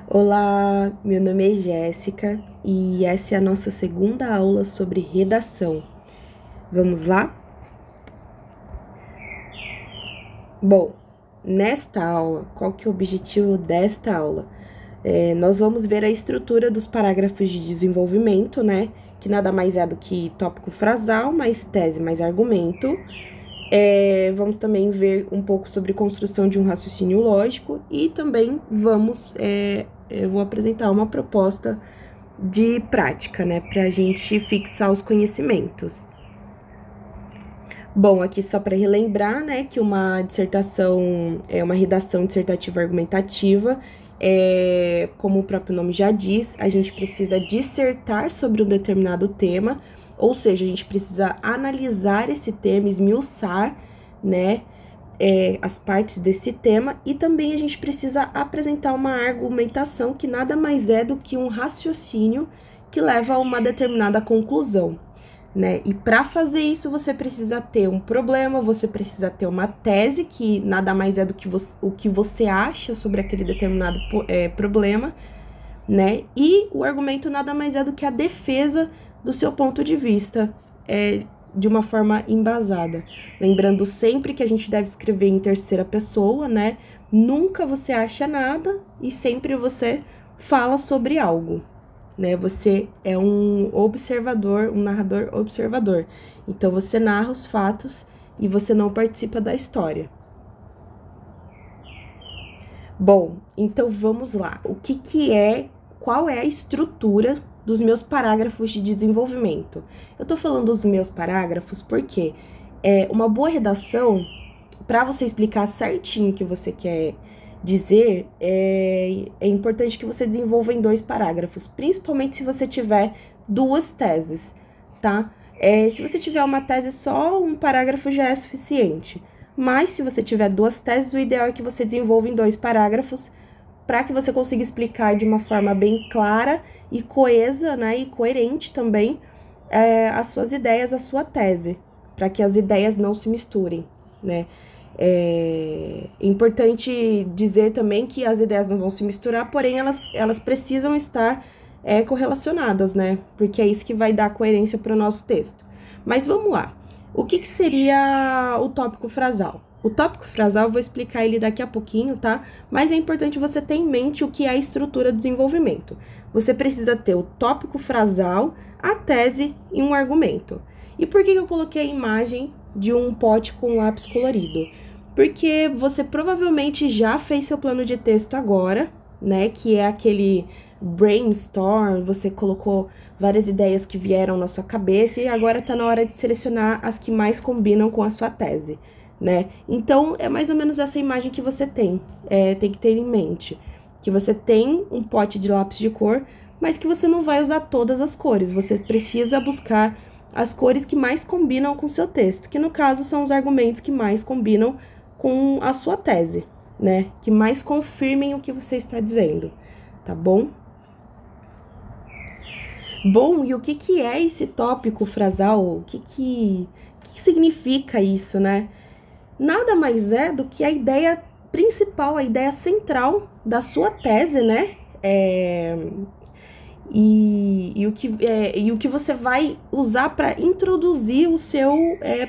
Olá, meu nome é Jéssica e essa é a nossa segunda aula sobre redação. Vamos lá? Bom, nesta aula, qual que é o objetivo desta aula? Nós vamos ver a estrutura dos parágrafos de desenvolvimento, né? Que nada mais é do que tópico frasal, mais tese, mais argumento. Vamos também ver um pouco sobre construção de um raciocínio lógico e também eu vou apresentar uma proposta de prática, né, para a gente fixar os conhecimentos. Bom, aqui só para relembrar, né, que uma dissertação é uma redação dissertativa argumentativa. Como o próprio nome já diz, a gente precisa dissertar sobre um determinado tema, ou seja, a gente precisa analisar esse tema, esmiuçar, né, as partes desse tema, e também a gente precisa apresentar uma argumentação que nada mais é do que um raciocínio que leva a uma determinada conclusão, né? E para fazer isso, você precisa ter um problema, você precisa ter uma tese, que nada mais é do que o que você acha sobre aquele determinado problema, né? E o argumento nada mais é do que a defesa do seu ponto de vista, de uma forma embasada. Lembrando sempre que a gente deve escrever em terceira pessoa, né? Nunca você acha nada e sempre você fala sobre algo, né? Você é um observador, um narrador observador. Então, você narra os fatos e você não participa da história. Bom, então vamos lá. Qual é a estrutura dos meus parágrafos de desenvolvimento? Eu tô falando dos meus parágrafos porque uma boa redação, para você explicar certinho o que você quer dizer, é importante que você desenvolva em 2 parágrafos, principalmente se você tiver 2 teses, tá? Se você tiver uma tese só, um parágrafo já é suficiente. Mas se você tiver 2 teses, o ideal é que você desenvolva em 2 parágrafos, para que você consiga explicar de uma forma bem clara e coesa, né, e coerente também, as suas ideias, a sua tese, para que as ideias não se misturem, né? É importante dizer também que as ideias não vão se misturar, porém elas precisam estar correlacionadas, né? Porque é isso que vai dar coerência para o nosso texto. Mas vamos lá. O que seria o tópico frasal? O tópico frasal eu vou explicar ele daqui a pouquinho, tá? Mas é importante você ter em mente o que é a estrutura do desenvolvimento. Você precisa ter o tópico frasal, a tese e um argumento. E por que eu coloquei a imagem de um pote com lápis colorido? Porque você provavelmente já fez seu plano de texto agora, né? Que é aquele brainstorm, você colocou várias ideias que vieram na sua cabeça e agora tá na hora de selecionar as que mais combinam com a sua tese, né? Então, é mais ou menos essa imagem que você tem que ter em mente, que você tem um pote de lápis de cor, mas que você não vai usar todas as cores, você precisa buscar as cores que mais combinam com o seu texto, que no caso são os argumentos que mais combinam com a sua tese, né? Que mais confirmem o que você está dizendo, tá bom? Bom, e o que é esse tópico frasal? O que significa isso, né? Nada mais é do que a ideia principal, a ideia central da sua tese, né? E o que você vai usar para introduzir o seu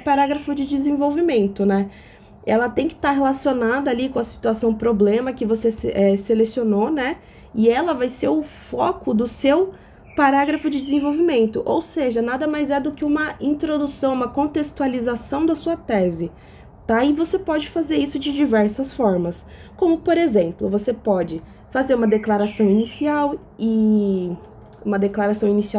parágrafo de desenvolvimento, né? Ela tem que estar relacionada ali com a situação problema que você selecionou, né? E ela vai ser o foco do seu parágrafo de desenvolvimento, ou seja, nada mais é do que uma introdução, uma contextualização da sua tese, tá? E você pode fazer isso de diversas formas, como, por exemplo, você pode fazer uma declaração inicial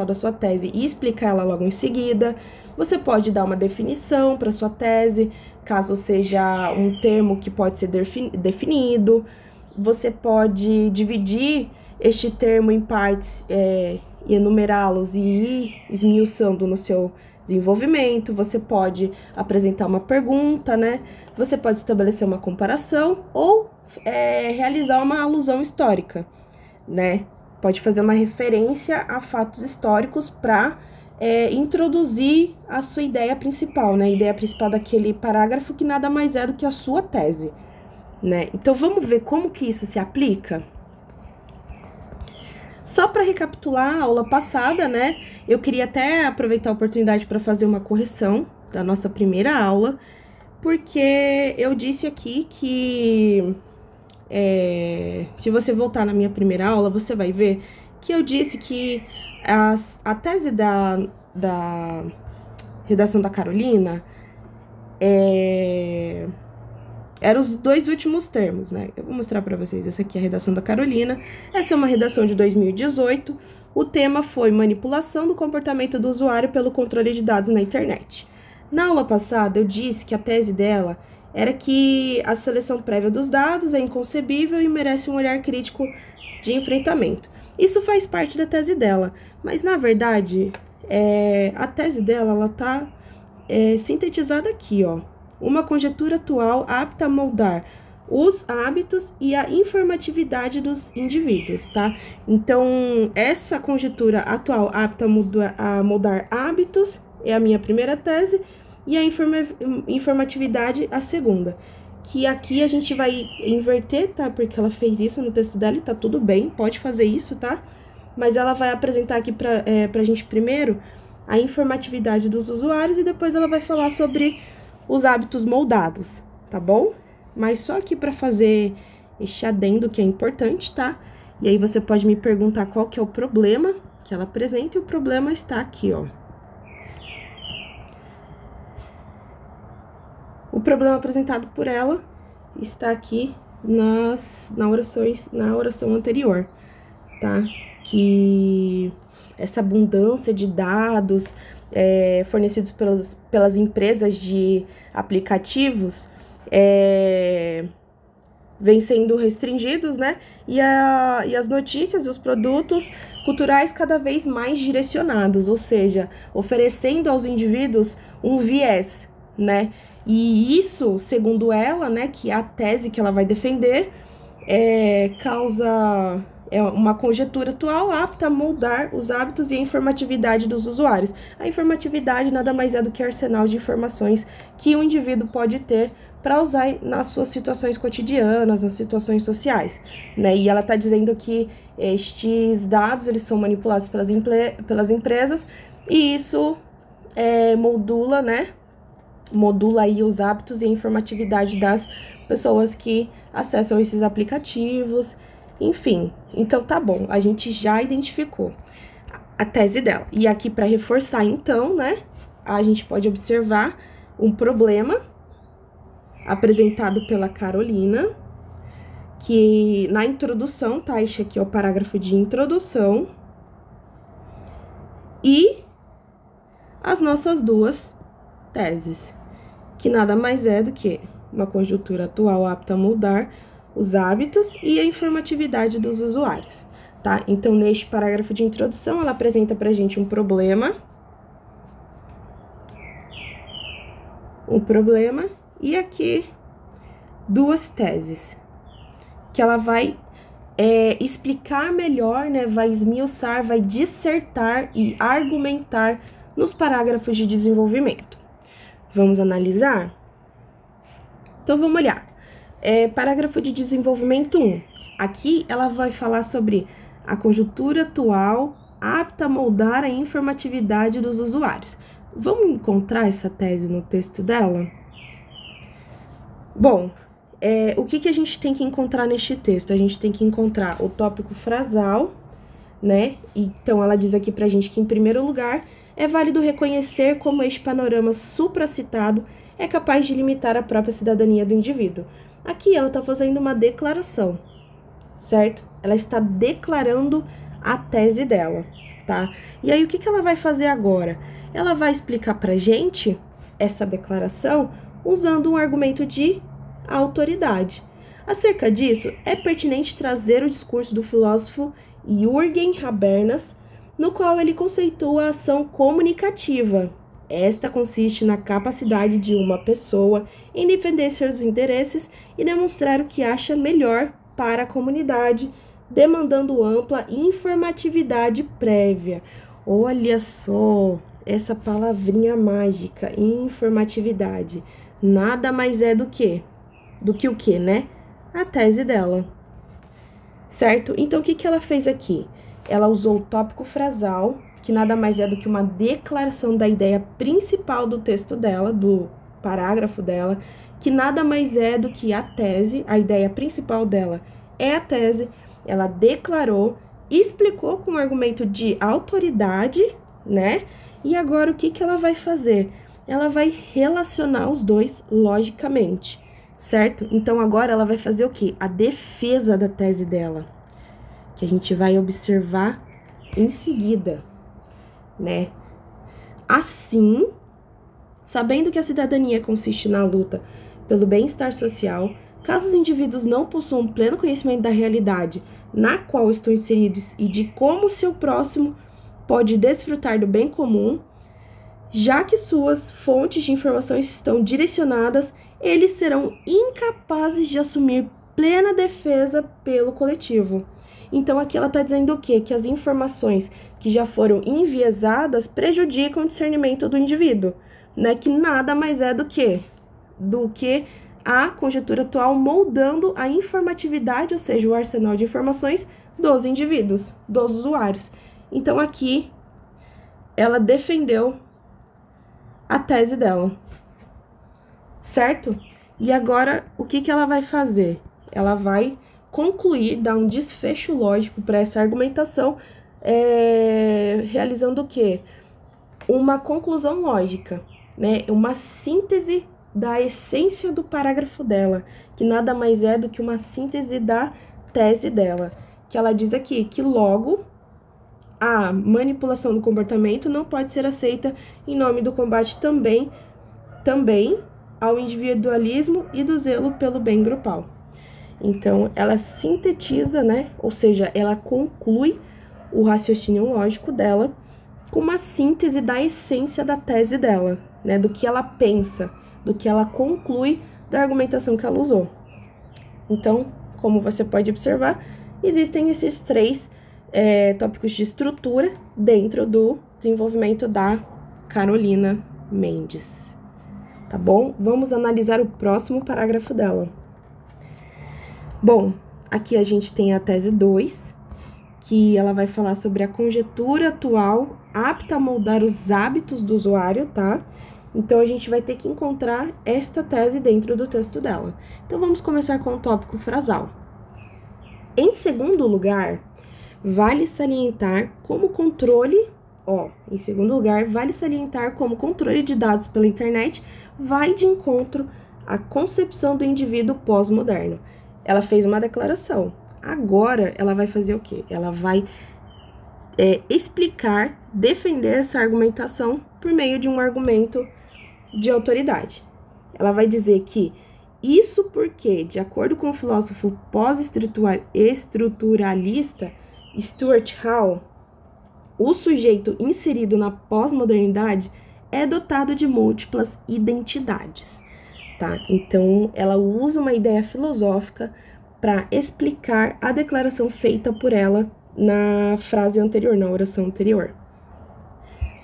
da sua tese e explicar ela logo em seguida. Você pode dar uma definição para sua tese, caso seja um termo que pode ser definido. Você pode dividir este termo em partes e enumerá-los e ir esmiuçando no seu desenvolvimento. Você pode apresentar uma pergunta, né? Você pode estabelecer uma comparação ou realizar uma alusão histórica, né? Pode fazer uma referência a fatos históricos para introduzir a sua ideia principal, né? A ideia principal daquele parágrafo, que nada mais é do que a sua tese, né? Então, vamos ver como que isso se aplica? Só para recapitular a aula passada, né? Eu queria até aproveitar a oportunidade para fazer uma correção da nossa primeira aula, porque eu disse aqui que se você voltar na minha primeira aula, você vai ver que eu disse que a tese da redação da Carolina eram os dois últimos termos, né? Eu vou mostrar para vocês. Essa aqui é a redação da Carolina. Essa é uma redação de 2018. O tema foi manipulação do comportamento do usuário pelo controle de dados na internet. Na aula passada, eu disse que a tese dela era que a seleção prévia dos dados é inconcebível e merece um olhar crítico de enfrentamento. Isso faz parte da tese dela, mas, na verdade, a tese dela, ela tá sintetizada aqui, ó. Uma conjectura atual apta a moldar os hábitos e a informatividade dos indivíduos, tá? Então, essa conjectura atual apta a moldar hábitos é a minha primeira tese, e a informatividade a segunda. Que aqui a gente vai inverter, tá? Porque ela fez isso no texto dela e tá tudo bem, pode fazer isso, tá? Mas ela vai apresentar aqui pra gente primeiro a informatividade dos usuários e depois ela vai falar sobre os hábitos moldados, tá bom? Mas só aqui para fazer este adendo que é importante, tá? E aí você pode me perguntar qual que é o problema que ela apresenta, e o problema está aqui, ó. O problema apresentado por ela está aqui na oração anterior, tá? Que essa abundância de dados fornecidos pelas empresas de aplicativos vem sendo restringidos, né? E as notícias e os produtos culturais cada vez mais direcionados, ou seja, oferecendo aos indivíduos um viés, né? E isso, segundo ela, né, que é a tese que ela vai defender, causa uma conjectura atual apta a moldar os hábitos e a informatividade dos usuários. A informatividade nada mais é do que arsenal de informações que o indivíduo pode ter para usar nas suas situações cotidianas, nas situações sociais, né? E ela está dizendo que estes dados, eles são manipulados pelas empresas, e isso modula, né? Modula aí os hábitos e a informatividade das pessoas que acessam esses aplicativos, enfim. Então, tá bom, a gente já identificou a tese dela. E aqui, para reforçar, então, né, a gente pode observar um problema apresentado pela Carolina, que na introdução, tá? Este aqui é o parágrafo de introdução. E as nossas duas teses, que nada mais é do que uma conjuntura atual apta a mudar os hábitos e a informatividade dos usuários, tá? Então, neste parágrafo de introdução, ela apresenta pra gente um problema, e aqui duas teses, que ela vai explicar melhor, né? Vai esmiuçar, vai dissertar e argumentar nos parágrafos de desenvolvimento. Vamos analisar? Então, vamos olhar. Parágrafo de desenvolvimento 1. Aqui, ela vai falar sobre a conjuntura atual apta a moldar a informatividade dos usuários. Vamos encontrar essa tese no texto dela? Bom, o que a gente tem que encontrar neste texto? A gente tem que encontrar o tópico frasal, né? Então, ela diz aqui pra gente que, em primeiro lugar, é válido reconhecer como este panorama supracitado é capaz de limitar a própria cidadania do indivíduo. Aqui ela está fazendo uma declaração, certo? Ela está declarando a tese dela, tá? E aí, o que ela vai fazer agora? Ela vai explicar pra gente essa declaração usando um argumento de autoridade. Acerca disso, é pertinente trazer o discurso do filósofo Jürgen Habermas, no qual ele conceitua a ação comunicativa. Esta consiste na capacidade de uma pessoa em defender seus interesses e demonstrar o que acha melhor para a comunidade, demandando ampla informatividade prévia. Olha só, essa palavrinha mágica, informatividade, nada mais é do que o que, né? A tese dela, certo? Então, o que ela fez aqui? ela usou o tópico frasal, que nada mais é do que uma declaração da ideia principal do texto dela, do parágrafo dela, que nada mais é do que a tese, a ideia principal dela é a tese, ela declarou, explicou com um argumento de autoridade, né? E agora o que ela vai fazer? Ela vai relacionar os dois logicamente, certo? Então agora ela vai fazer o quê? A defesa da tese dela, que a gente vai observar em seguida, né? Assim, sabendo que a cidadania consiste na luta pelo bem-estar social, caso os indivíduos não possuam pleno conhecimento da realidade na qual estão inseridos e de como seu próximo pode desfrutar do bem comum, já que suas fontes de informação estão direcionadas, eles serão incapazes de assumir plena defesa pelo coletivo. Então, aqui ela está dizendo o quê? Que as informações que já foram enviesadas prejudicam o discernimento do indivíduo, né? Que nada mais é do que a conjectura atual moldando a informatividade, ou seja, o arsenal de informações dos indivíduos, dos usuários. Então, aqui, ela defendeu a tese dela, certo? E agora, o que ela vai fazer? Ela vai concluir, dar um desfecho lógico para essa argumentação, realizando o quê? Uma conclusão lógica, né? Uma síntese da essência do parágrafo dela, que nada mais é do que uma síntese da tese dela, que ela diz aqui que logo a manipulação do comportamento não pode ser aceita em nome do combate também ao individualismo e do zelo pelo bem grupal. Então, ela sintetiza, né? Ou seja, ela conclui o raciocínio lógico dela com uma síntese da essência da tese dela, né? Do que ela pensa, do que ela conclui da argumentação que ela usou. Então, como você pode observar, existem esses três tópicos de estrutura dentro do desenvolvimento da Carolina Mendes. Tá bom? Vamos analisar o próximo parágrafo dela. Bom, aqui a gente tem a tese 2, que ela vai falar sobre a conjectura atual apta a moldar os hábitos do usuário, tá? Então, a gente vai ter que encontrar esta tese dentro do texto dela. Então, vamos começar com o tópico frasal. Em segundo lugar, vale salientar como controle de dados pela internet vai de encontro à concepção do indivíduo pós-moderno. Ela fez uma declaração. Agora, ela vai fazer o quê? Ela vai explicar, defender essa argumentação por meio de um argumento de autoridade. Ela vai dizer que isso porque, de acordo com o filósofo pós-estruturalista Stuart Hall, o sujeito inserido na pós-modernidade é dotado de múltiplas identidades, tá? Então, ela usa uma ideia filosófica para explicar a declaração feita por ela na frase anterior, na oração anterior.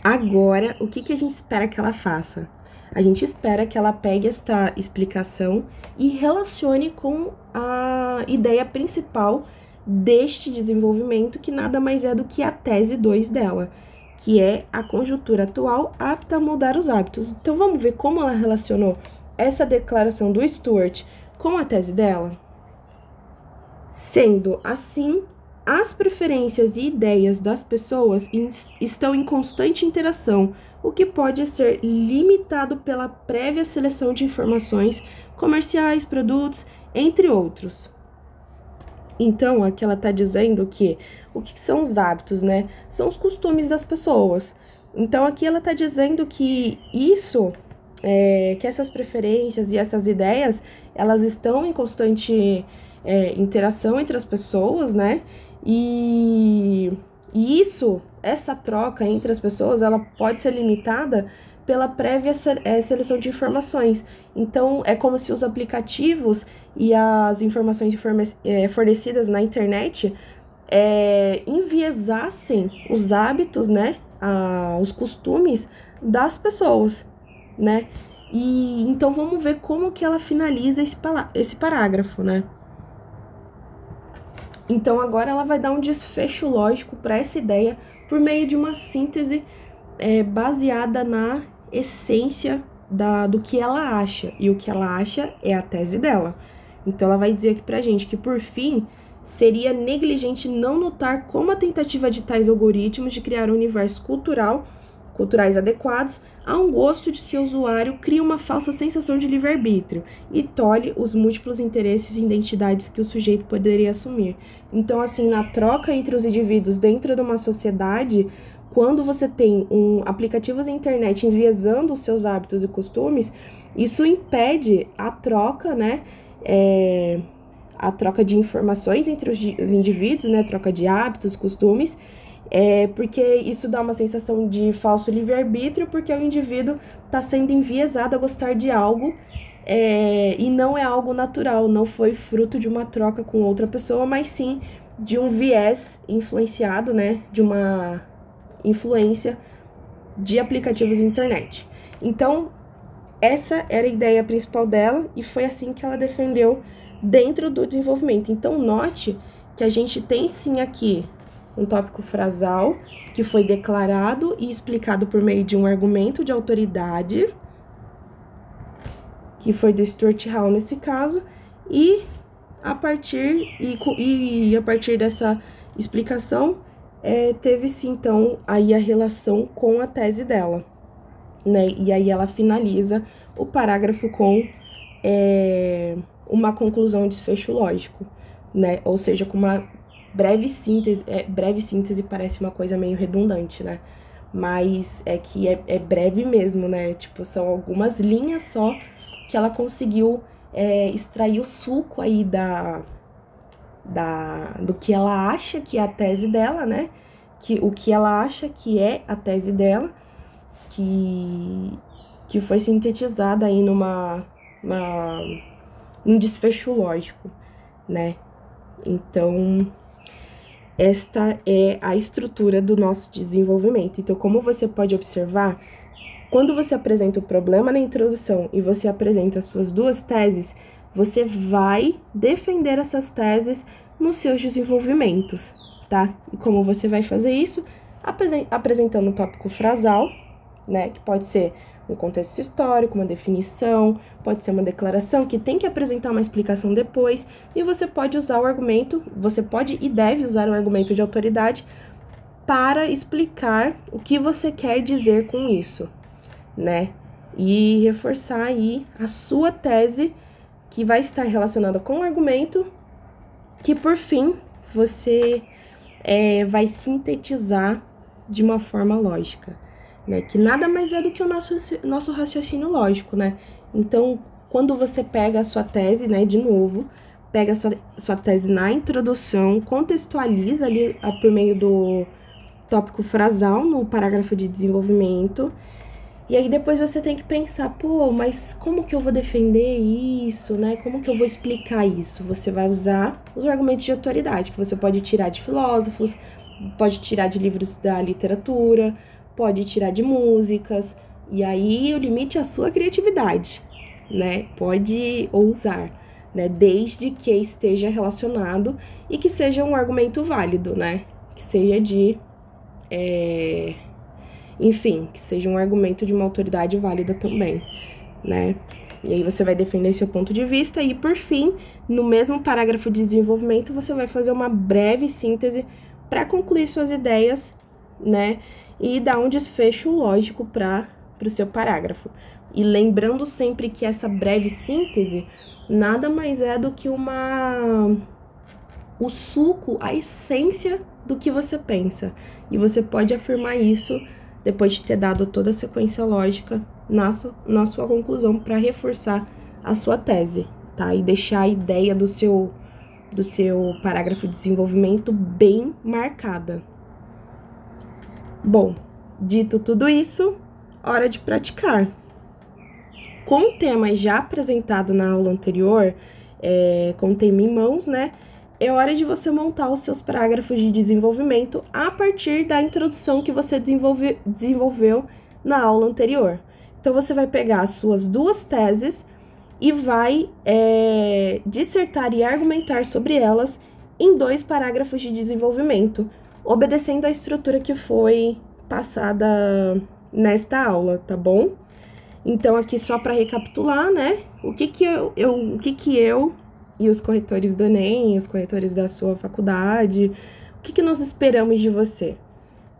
Agora, o que a gente espera que ela faça? A gente espera que ela pegue esta explicação e relacione com a ideia principal deste desenvolvimento, que nada mais é do que a tese 2 dela, que é a conjuntura atual apta a mudar os hábitos. Então, vamos ver como ela relacionou essa declaração do Stuart com a tese dela? Sendo assim, as preferências e ideias das pessoas estão em constante interação, o que pode ser limitado pela prévia seleção de informações comerciais, produtos, entre outros. Então, aqui ela está dizendo que o que são os hábitos, né? São os costumes das pessoas. Então, aqui ela está dizendo que que essas preferências e essas ideias, elas estão em constante interação entre as pessoas, né? E essa troca entre as pessoas, ela pode ser limitada pela prévia seleção de informações. Então, é como se os aplicativos e as informações fornecidas na internet enviesassem os hábitos, né, os costumes das pessoas, né? E então, vamos ver como que ela finaliza esse parágrafo, né? Então, agora ela vai dar um desfecho lógico para essa ideia por meio de uma síntese baseada na essência do que ela acha. E o que ela acha é a tese dela. Então, ela vai dizer aqui pra gente que, por fim, seria negligente não notar como a tentativa de tais algoritmos de criar um universo culturais adequados a um gosto de seu usuário cria uma falsa sensação de livre-arbítrio e tolhe os múltiplos interesses e identidades que o sujeito poderia assumir. Então, assim, na troca entre os indivíduos dentro de uma sociedade, quando você tem aplicativos na internet enviesando os seus hábitos e costumes, isso impede a troca, né? A troca de informações entre os indivíduos, né? Troca de hábitos, costumes, porque isso dá uma sensação de falso livre-arbítrio, porque o indivíduo está sendo enviesado a gostar de algo e não é algo natural, não foi fruto de uma troca com outra pessoa, mas sim de um viés influenciado, né? De uma influência de aplicativos na internet. Então, essa era a ideia principal dela e foi assim que ela defendeu dentro do desenvolvimento. Então, note que a gente tem sim aqui um tópico frasal que foi declarado e explicado por meio de um argumento de autoridade, que foi do Stuart Hall nesse caso, e a partir dessa explicação, teve-se então aí a relação com a tese dela, né? E aí ela finaliza o parágrafo com uma conclusão, desfecho lógico, né? Ou seja, com uma breve síntese. Breve síntese parece uma coisa meio redundante, né? Mas é que é breve mesmo, né? Tipo, são algumas linhas só que ela conseguiu extrair o suco aí do que ela acha que é a tese dela, né? O que ela acha que é a tese dela, que foi sintetizada aí num desfecho lógico, né? Então, esta é a estrutura do nosso desenvolvimento. Então, como você pode observar, quando você apresenta o problema na introdução e você apresenta as suas duas teses, você vai defender essas teses nos seus desenvolvimentos, tá? E como você vai fazer isso? Apresentando um tópico frasal, né? Que pode ser um contexto histórico, uma definição, pode ser uma declaração que tem que apresentar uma explicação depois, e você pode usar o argumento, você pode e deve usar o argumento de autoridade para explicar o que você quer dizer com isso, né? E reforçar aí a sua tese, que vai estar relacionada com o argumento, que por fim você vai sintetizar de uma forma lógica, né? Que nada mais é do que o nosso raciocínio lógico, né? Então, quando você pega a sua tese, né, de novo, pega a sua tese na introdução, contextualiza ali por meio do tópico frasal no parágrafo de desenvolvimento, e aí depois você tem que pensar, pô, mas como que eu vou defender isso, né? Como que eu vou explicar isso? Você vai usar os argumentos de autoridade, que você pode tirar de filósofos, pode tirar de livros da literatura, pode tirar de músicas, e aí o limite é a sua criatividade, né? Pode ousar, né? Desde que esteja relacionado e que seja um argumento válido, né? Que seja enfim, que seja um argumento de uma autoridade válida também, né? E aí você vai defender seu ponto de vista e, por fim, no mesmo parágrafo de desenvolvimento, você vai fazer uma breve síntese para concluir suas ideias, né? E dar um desfecho lógico para o seu parágrafo. E lembrando sempre que essa breve síntese nada mais é do que o suco, a essência do que você pensa. E você pode afirmar isso depois de ter dado toda a sequência lógica na sua conclusão para reforçar a sua tese, tá? E deixar a ideia do seu parágrafo de desenvolvimento bem marcada. Bom, dito tudo isso, hora de praticar. Com o tema já apresentado na aula anterior, com o tema em mãos, né? É hora de você montar os seus parágrafos de desenvolvimento a partir da introdução que você desenvolveu na aula anterior. Então, você vai pegar as suas duas teses e vai dissertar e argumentar sobre elas em 2 parágrafos de desenvolvimento, obedecendo a estrutura que foi passada nesta aula, tá bom? Então, aqui só para recapitular, né? O que que eu e os corretores do Enem, os corretores da sua faculdade, o que que nós esperamos de você?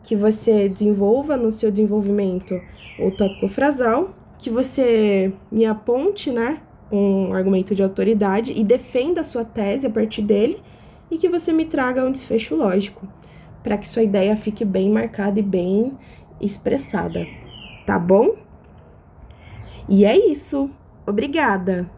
Que você desenvolva no seu desenvolvimento o tópico frasal, que você me aponte, né, um argumento de autoridade e defenda a sua tese a partir dele, e que você me traga um desfecho lógico, para que sua ideia fique bem marcada e bem expressada, tá bom? E é isso. Obrigada!